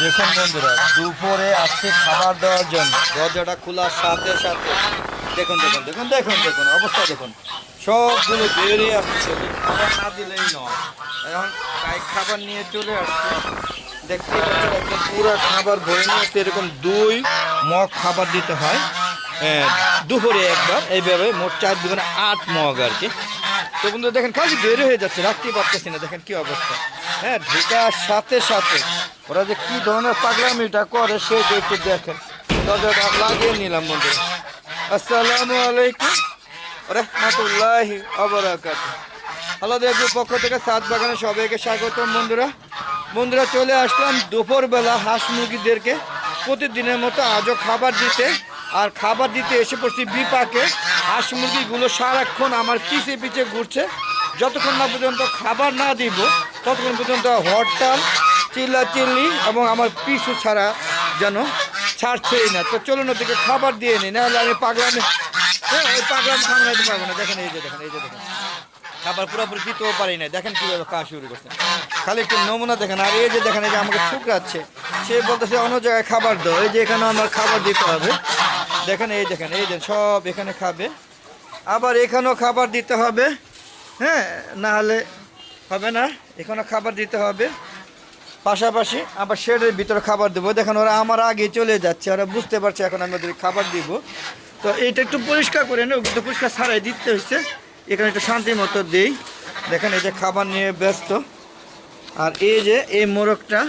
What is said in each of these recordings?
দেখুন বন্ধুরা, দুপুরে আসছে খাবার দেওয়ার জন্য। দরজাটা খোলার সাথে সাথে দেখুন দেখুন দেখুন দেখুন দেখুন অবস্থা দেখুন, সবগুলো বেরিয়ে আসছে। খাবার না দিলেই নয়। এখন খাবার নিয়ে চলে আসছে, দেখতেই পাচ্ছেন একদম পুরো খাবার ভরে নিয়ে আসছে। এরকম 2 মগ খাবার দিতে হয় দুপুরে একবার, এইভাবে মোট 4 দুগুণে 8 মগ আর কি। তো বন্ধু দেখেন খালি বের হয়ে যাচ্ছে, রাখতেই পারতেছি না। দেখেন কি অবস্থা। হ্যাঁ, ঢোকার সাথে সাথে ওরা যে কি ধরনের পাগলামিটা করে সেটা একটু দেখেন। দরজাটা লাগিয়ে নিলাম বন্ধু। আসসালামু আলাইকুম রহমতুল্লাহি ওয়া বারাকাতুহু। আলাদা একটু পক্ষ থেকে সাত বাগানে সবাইকে স্বাগতম বন্ধুরা। বন্ধুরা চলে আসলাম দুপুরবেলা হাঁস মুরগিদেরকে প্রতিদিনের মতো আজও খাবার দিতে। আর খাবার দিতে এসে পড়ছি বিপাকে। হাঁস মুরগিগুলো সারাক্ষণ আমার পিছে পিছে ঘুরছে। যতক্ষণ না পর্যন্ত খাবার না দিব ততক্ষণ পর্যন্ত হরতাল, চিল্লাচিল্লি এবং আমার পিছু ছাড়া যেন ছাড়ছেই না। তো চলুন ওদিকে খাবার দিয়ে নিই, নাহলে আমি পাগলামি ওই পাগলামি সামলাইতে পারবো না। দেখেন এই যে দেখেন, এই যে দেখেন খাবার পুরোপুরি দিতেও পারি না। দেখেন কীভাবে খাওয়া শুরু করছে, খালি একটু নমুনা দেখেন। আর এই যে দেখেন, এই যে আমাকে ঠুকরাচ্ছে, সে বলতেছে অন্য জায়গায় খাবার দাও। এই যে এখানে আমার খাবার দিতে হবে। দেখেন এই দেখেন, এই যে সব এখানে খাবে, আবার এখানেও খাবার দিতে হবে। হ্যাঁ, না হলে হবে না, এখানেও খাবার দিতে হবে। পাশাপাশি আবার শেডের ভিতরে খাবার দেবো। দেখেন ওরা আমার আগে চলে যাচ্ছে, ওরা বুঝতে পারছে এখন আমি ওদের খাবার দিব। তো এইটা একটু পরিষ্কার করে নেই, ওগুলো পরিষ্কার ছাড়াই দিতে হচ্ছে। এখানে একটু শান্তি মতো দিই। দেখেন এই যে খাবার নিয়ে ব্যস্ত। আর এই যে এই মোরগটা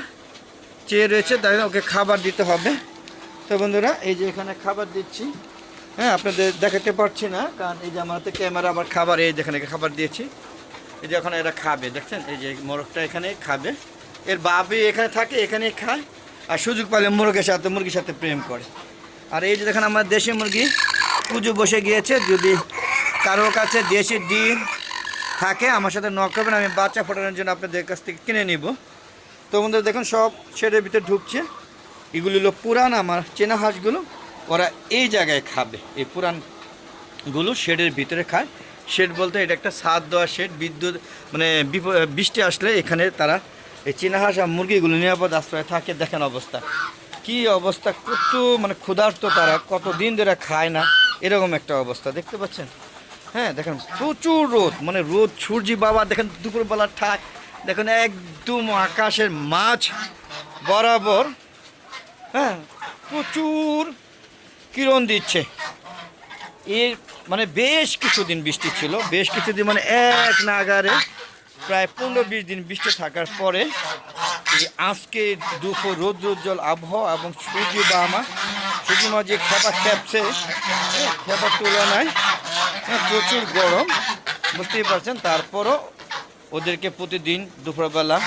চেয়ে রয়েছে, তাই ওকে খাবার দিতে হবে। তো বন্ধুরা এই যে এখানে খাবার দিচ্ছি। হ্যাঁ, আপনাদের দেখাতে পারছি না কারণ এই যে আমার হাতে ক্যামেরা, আবার খাবার এই দেখেন খাবার দিয়েছি। এই যে এখন এরা খাবে, দেখছেন এই যে মোরগটা এখানে খাবে। এর বাবি এখানে থাকে, এখানেই খায়। আর সুযোগ পাইলে মুরগির সাথে প্রেম করে। আর এই যে দেখেন আমার দেশি মুরগি পুজো বসে গিয়েছে। যদি কারোর কাছে দেশি ডিম থাকে আমার সাথে নক করবেন, আমি বাচ্চা ফোটানোর জন্য আপনাদের কাছ থেকে কিনে নিব। তো বন্ধুরা দেখুন সব শেডের ভিতরে ঢুকছে। এগুলো হলো পুরান আমার চেনা হাঁসগুলো, ওরা এই জায়গায় খাবে। এই পুরানগুলো শেডের ভিতরে খায়। শেড বলতে এটা একটা ছাদ দেওয়া শেড, বিদ্যুৎ মানে বৃষ্টি আসলে এখানে তারা এই চীনা হাঁস আর মুরগিগুলো নিরাপদ আশ্রয়ে থাকে। দেখেন অবস্থা, কি অবস্থা, কত মানে ক্ষুধার্ত, তারা কতদিন ধরে খায় না, এরকম একটা অবস্থা দেখতে পাচ্ছেন। হ্যাঁ দেখেন প্রচুর রোদ, মানে রোদ সূর্যি বাবা দেখেন দুপুরবেলার ঠাক দেখেন একদম আকাশের মাঝ বরাবর। হ্যাঁ, প্রচুর কিরণ দিচ্ছে। এর মানে বেশ কিছুদিন বৃষ্টি ছিল, বেশ কিছুদিন মানে এক নাগারে প্রায় 15-20 দিন বৃষ্টি থাকার পরে আজকে দুপুর রৌদ্রোজ্জ্বল আবহাওয়া এবং সূর্য মাঝে খেপা খেপছে, খেপার তুলনায় প্রচুর গরম, বুঝতেই পারছেন। তারপরও ওদেরকে প্রতিদিন দুপুরবেলা,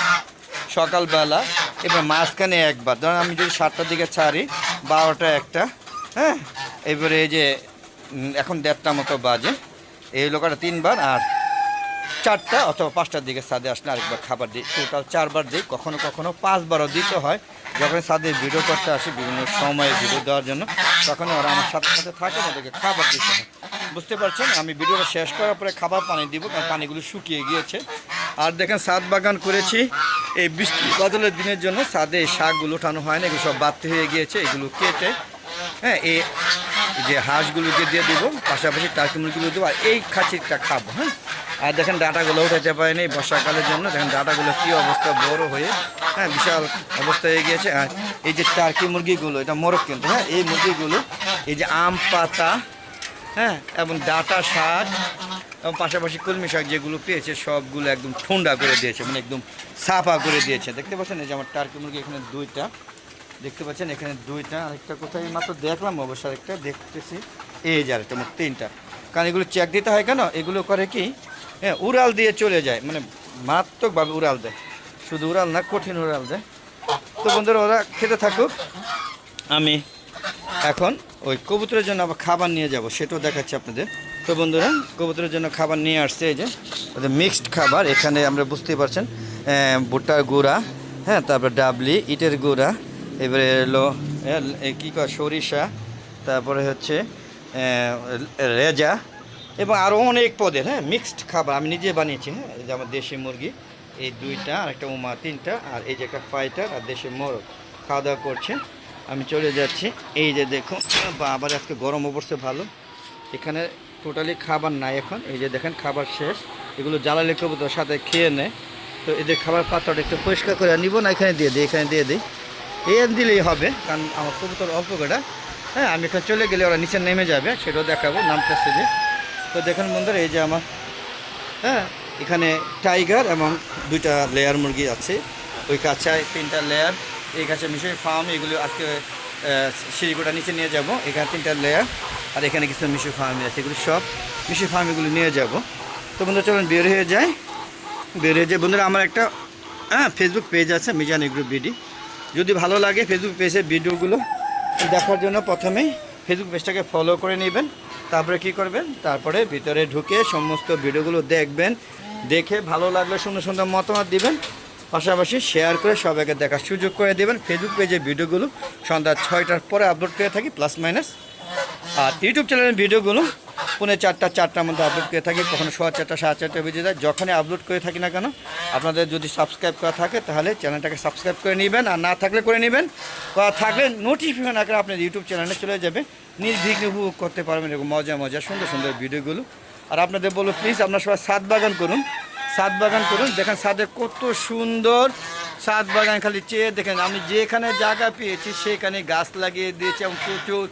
সকালবেলা, এবার মাঝখানে একবার, ধরুন আমি যদি 7টার দিকে ছাড়ি, 12টা 1টা, হ্যাঁ এবারে এই যে এখন 1:30টা মতো বাজে, এই লোকটা 3বার, আর 4টা অথবা 5টার দিকে ছাদে আসলে আরেকবার খাবার দিই। টোটাল 4বার দিই, কখনো কখনো 5বারও দিতে হয়। যখন ছাদে ভিডিও করতে আসি বিভিন্ন সময়ে ভিডিও দেওয়ার জন্য, তখন ওরা আমার সাথে সাথে থাকে, ওদেরকে খাবার দিতে হয়। বুঝতে পারছেন, আমি ভিডিওটা শেষ করার পরে খাবার পানি দিব, কারণ পানিগুলো শুকিয়ে গিয়েছে। আর দেখেন ছাদ বাগান করেছি এই বৃষ্টি বাদলের দিনের জন্য। ছাদে এই শাকগুলো ওঠানো হয় না, এগুলো সব বাড়তে হয়ে গিয়েছে, এগুলো কেটে হ্যাঁ এই যে হাঁসগুলোকে দিয়ে দেবো, পাশাপাশি টার্কি মুরগিগুলো দেবো, আর এই খাঁচিটা খাবো। হ্যাঁ, আর দেখেন ডাটাগুলো উঠাতে পারেনি বর্ষাকালের জন্য। দেখেন ডাটাগুলো কী অবস্থা, বড় হয়ে হ্যাঁ বিশাল অবস্থা হয়ে গিয়েছে। আর এই যে টার্কি মুরগিগুলো, এটা মোরগ কিন্তু, হ্যাঁ এই মুরগিগুলো এই যে আম পাতা, হ্যাঁ এবং ডাটা শাক এবং পাশাপাশি কলমি শাক যেগুলো পেয়েছে সবগুলো একদম ঠান্ডা করে দিয়েছে, মানে একদম সাফা করে দিয়েছে। দেখতে পাচ্ছেন এই যে আমার টার্কি মুরগি এখানে 2টা দেখতে পাচ্ছেন, এখানে 2টা, আরেকটা কোথায় মাত্র দেখলাম অবশ্য, আরেকটা দেখতেছি এই যে আরেকটা, মোট 3টা। কারণ এগুলো চেক দিতে হয় কেন, এগুলো করে কি হ্যাঁ উড়াল দিয়ে চলে যায়, মানে মারাত্মকভাবে উড়াল দেয়, শুধু উড়াল না কঠিন উড়াল দেয়। তো বন্ধুরা ওরা খেতে থাকুক, আমি এখন ওই কবুতরের জন্য আবার খাবার নিয়ে যাব, সেটাও দেখাচ্ছি আপনাদের। তো বন্ধুরা কবুতরের জন্য খাবার নিয়ে আসছে, এই যে ওদের মিক্সড খাবার। এখানে আমরা বুঝতেই পারছেন ভুট্টার গুঁড়া, হ্যাঁ তারপর ডাবলি, ইটের গুঁড়া, এবারে এলো কী কয় সরিষা, তারপরে হচ্ছে রেজা এবং আরও অনেক পদের হ্যাঁ মিক্সড খাবার আমি নিজে বানিয়েছি। হ্যাঁ এই যে আমার দেশি মুরগি এই 2টা, আর একটা উমা 3টা, আর এই যে একটা ফাইটার আর দেশি মোরগ খাওয়া দাওয়া করছে, আমি চলে যাচ্ছি। এই যে দেখুন আবার আজকে গরম অবস্থা ভালো, এখানে টোটালি খাবার নাই এখন। এই যে দেখেন খাবার শেষ, এগুলো জ্বালালে কবুতর সাথে খেয়ে নেয়। তো এদের খাবার পাত্রটা একটু পরিষ্কার করে নিব না, এখানে দিয়ে দিই, এখানে দিয়ে দিই, এই দিলেই হবে, কারণ আমার কবুতর অল্প কটা। হ্যাঁ, আমি এখানে চলে গেলে ওরা নিচে নেমে যাবে, সেটাও দেখাবো নামতেছে যে। তো দেখুন বন্ধুরা, এই যে আমার হ্যাঁ এখানে টাইগার এবং 2টা লেয়ার মুরগি আছে, ওই কাছায় 3টা লেয়ার, এই কাছে মিশরি ফার্ম, এগুলো আজকে সিঁড়িগুটা নিচে নিয়ে যাব। এখানে 3টা লেয়ার, আর এখানে কিছু মিশরি ফার্ম আছে, এগুলো সব মিশরি ফার্ম, এগুলো নিয়ে যাব। তো বন্ধুরা চলুন বের হয়ে যায়। বন্ধুরা আমার একটা ফেসবুক পেজ আছে, মিজান এগ্রো বিডি। যদি ভালো লাগে ফেসবুক পেজের ভিডিওগুলো দেখার জন্য প্রথমেই ফেসবুক পেজটাকে ফলো করে নেবেন। তারপরে কি করবেন, তারপরে ভিতরে ঢুকে সমস্ত ভিডিওগুলো দেখবেন, দেখে ভালো লাগলে সুন্দর সুন্দর মতামত দিবেন, পাশাপাশি শেয়ার করে সবাইকে দেখার সুযোগ করে দেবেন। ফেসবুক পেজের ভিডিওগুলো সন্ধ্যা 6টার পরে আপলোড করে থাকি প্লাস মাইনাস। আর ইউটিউব চ্যানেলের ভিডিওগুলো 4:45-4টার মধ্যে আপলোড করে থাকি, কখনো 4:15 4:30 বেজে যায়। যখনই আপলোড করে থাকি না কেন, আপনাদের যদি সাবস্ক্রাইব করা থাকে তাহলে চ্যানেলটাকে সাবস্ক্রাইব করে নেবেন, আর না থাকলে করে নেবেন। করা থাকলে নোটিফিকেশন আকারে আপনার ইউটিউব চ্যানেলে চলে যাবে, নির্বিঘ্নে উপভোগ করতে পারবেন এরকম মজা মজা সুন্দর সুন্দর ভিডিওগুলো। আর আপনাদের বলবো প্লিজ আপনারা সবাই ছাদ বাগান করুন, ছাদ বাগান করুন। দেখেন ছাদে কত সুন্দর ছাদ বাগান, খালি চেয়ে দেখেন। আমি যেখানে জায়গা পেয়েছি সেখানে গাছ লাগিয়ে দিয়েছি এবং প্রচুর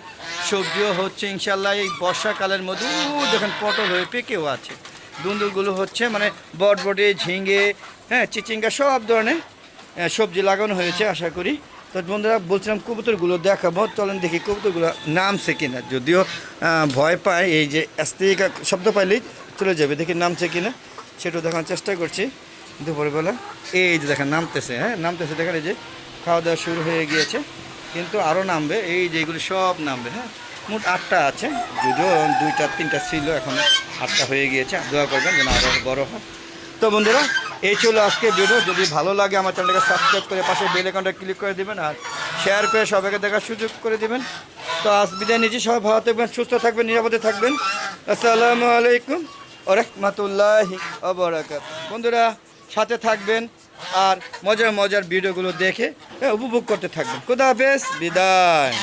সবজিও হচ্ছে ইনশাল্লাহ। এই বর্ষাকালের মধ্যে দেখেন পটল হয়ে পেকেও আছে, দুন্দুলগুলো হচ্ছে, মানে বটবটে, ঝিঙে, হ্যাঁ চিচিঙ্গা, সব ধরনের সবজি লাগানো হয়েছে আশা করি। তো বন্ধুরা বলছিলাম কবুতরগুলো দেখাবো, চলেন দেখি কবুতরগুলো নামছে কিনা। যদিও ভয় পায়, এই যে আস্তিকা শব্দ পাইলেই চলে যাবে, দেখি নামছে কিনা সেটাও দেখানোর চেষ্টা করছি দুপুরবেলা। এই যে দেখেন নামতেছে, হ্যাঁ নামতেছে, দেখেন এই যে খাওয়া দাওয়া শুরু হয়ে গিয়েছে, কিন্তু আরও নামবে। এই যে এগুলো সব নামবে। হ্যাঁ, মোট 8টা আছে, যদিও 2-3টা ছিল, এখন 8টা হয়ে গিয়েছে। দোয়া করবেন যেন আরও বড় হয়। তো বন্ধুরা এই ছিল আজকে ভিডিও। যদি ভালো লাগে আমার চ্যানেলটাকে সাবস্ক্রাইব করে পাশে বেল আইকনটা ক্লিক করে দেবেন, আর শেয়ার করে সবাইকে দেখার সুযোগ করে দেবেন। তো আজ বিদায় নিচ্ছি, সবাই ভালো থাকবেন, সুস্থ থাকবেন, নিরাপদে থাকবেন। আসসালামু আলাইকুম ওয়া রাহমাতুল্লাহি ওয়া বারাকাতুহু। বন্ধুরা সাথে থাকবেন আর মজার মজার ভিডিওগুলো দেখে উপভোগ করতে থাকবেন। খোদা হাফেজ, বিদায়।